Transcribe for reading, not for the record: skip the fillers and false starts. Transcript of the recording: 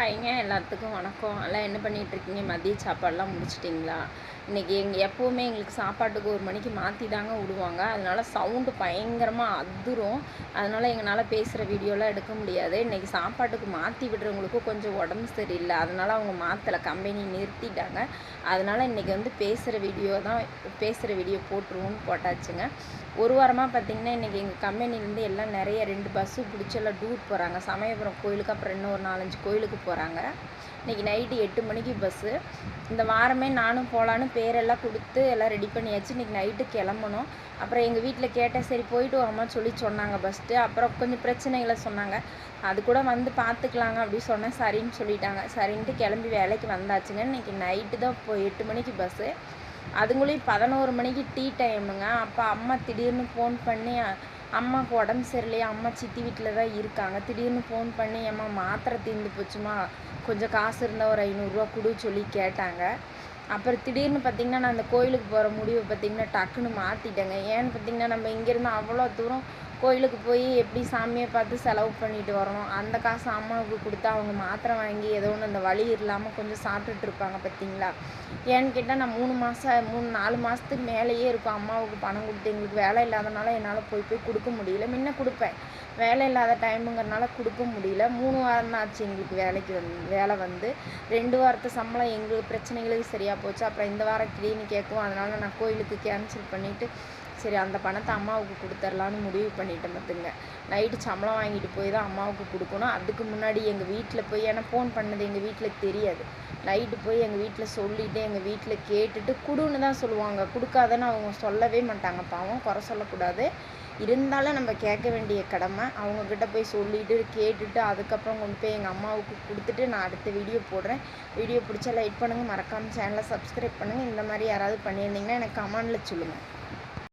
ஹாய்ங்க எல்லாத்துக்கும் வணக்கம். எல்லாம் என்ன பண்ணிகிட்ருக்கீங்க? மதிய சாப்பாடெலாம் முடிச்சிட்டிங்களா? இன்றைக்கி எப்போவுமே எங்களுக்கு சாப்பாட்டுக்கு 1 மணிக்கு மாற்றி தாங்க விடுவாங்க. அதனால் சவுண்டு பயங்கரமாக அதிரும். அதனால் எங்களால் பேசுகிற வீடியோலாம் எடுக்க முடியாது. இன்றைக்கி சாப்பாட்டுக்கு மாற்றி விடுறவங்களுக்கும் கொஞ்சம் உடம்பு சரியில்லை. அதனால் அவங்க மாற்றலை, கம்பெனி நிறுத்திட்டாங்க. அதனால் இன்றைக்கி வந்து பேசுகிற வீடியோ போட்டுருவோன்னு போட்டாச்சுங்க. ஒரு வாரமாக பார்த்திங்கன்னா இன்றைக்கி எங்கள் கம்பெனிலேருந்து எல்லாம் நிறைய 2 பஸ்ஸு பிடிச்சி எல்லாம் டூர் போகிறாங்க. சமயபுரம் கோயிலுக்கு, அப்புறம் இன்னும் ஒரு 4-5 கோயிலுக்கு போகிறாங்க. இன்றைக்கி நைட்டு 8 மணிக்கு பஸ்ஸு. இந்த வாரமே நானும் போகலான்னு பேரெல்லாம் கொடுத்து எல்லாம் ரெடி பண்ணியாச்சு. இன்றைக்கி நைட்டு கிளம்பணும். அப்புறம் எங்கள் வீட்டில் கேட்டேன், சரி போயிட்டு வாமான்னு சொன்னாங்க ஃபஸ்ட்டு. அப்புறம் கொஞ்சம் பிரச்சனைகளை சொன்னாங்க. அது கூட வந்து பார்த்துக்கலாங்க அப்படின்னு சொன்னேன். சரின்னு சொல்லிட்டாங்க. சரின்ட்டு கிளம்பி வேலைக்கு வந்தாச்சுங்க. இன்றைக்கி நைட்டு தான் 8 மணிக்கு பஸ்ஸு. அதுங்களையும் 11 மணிக்கு டீ டைமுங்க. அப்போ அம்மா திடீர்னு ஃபோன் பண்ணி, அம்மாவுக்கு உடம்பு சரியில்லையா, அம்மா சித்தி வீட்டில் தான் இருக்காங்க. திடீர்னு ஃபோன் பண்ணி, அம்மா மாத்திரை தீர்ந்து போச்சுமா, கொஞ்சம் காசு இருந்தால் ஒரு 500 கொடு சொல்லி கேட்டாங்க. அப்புறம் திடீர்னு பார்த்திங்கன்னா நான் அந்த கோயிலுக்கு போகிற முடிவை பார்த்திங்கன்னா டக்குன்னு மாற்றிட்டேங்க. ஏன்னு பார்த்திங்கன்னா நம்ம இங்கேருந்து அவ்வளோ தூரம் கோயிலுக்கு போய் எப்படி சாமியை பார்த்து செலவு பண்ணிட்டு வரணும். அந்த காசு அம்மாவுக்கு கொடுத்தா அவங்க மாத்திரை வாங்கி ஏதோ ஒன்று அந்த வலி இல்லாமல் கொஞ்சம் சாப்பிட்டுட்டு இருப்பாங்க பார்த்திங்களா. ஏன்னு கேட்டால் நான் 3-4 மாதத்துக்கு மேலேயே இருக்கும் அம்மாவுக்கு பணம் கொடுத்து. எங்களுக்கு வேலை இல்லாதனால என்னால் போய் கொடுக்க முடியல. முன்ன கொடுப்பேன், வேலை இல்லாத டைமுங்கிறனால கொடுக்க முடியல. 3 வாரம் தான் ஆச்சு எங்களுக்கு வேலை வந்து 2 வாரத்து சம்பளம் எங்களுக்கு பிரச்சனைகளுக்கு சரியாக போச்சு. அப்புறம் இந்த வாரம் திடீர்னு கேட்கும். அதனால் நான் கோயிலுக்கு கேன்சல் பண்ணிவிட்டு சரி அந்த பணத்தை அம்மாவுக்கு கொடுத்துர்லான்னு முடிவு பண்ணிட்டேன் பார்த்துங்க. நைட்டு சம்பளம் வாங்கிட்டு போய் தான் அம்மாவுக்கு கொடுக்கணும். அதுக்கு முன்னாடி எங்கள் வீட்டில் போய், ஏன்னா ஃபோன் பண்ணது எங்கள் வீட்டில் தெரியாது, நைட்டு போய் எங்கள் வீட்டில் சொல்லிவிட்டு எங்கள் வீட்டில் கேட்டுட்டு கொடுன்னு தான் சொல்லுவாங்க. கொடுக்காதன்னு அவங்க சொல்லவே மாட்டாங்க. பாவம், குறை சொல்லக்கூடாது. இருந்தாலும் நம்ம கேட்க வேண்டிய கடமை. அவங்கக்கிட்ட போய் சொல்லிவிட்டு கேட்டுட்டு அதுக்கப்புறம் கொண்டு போய் எங்கள் அம்மாவுக்கு கொடுத்துட்டு நான் அடுத்த வீடியோ போடுறேன். வீடியோ பிடிச்சா லைக் பண்ணுங்கள், மறக்காமல் சேனலை சப்ஸ்கிரைப் பண்ணுங்கள். இந்த மாதிரி யாராவது பண்ணியிருந்தீங்கன்னா எனக்கு கமெண்டில் சொல்லுங்கள்.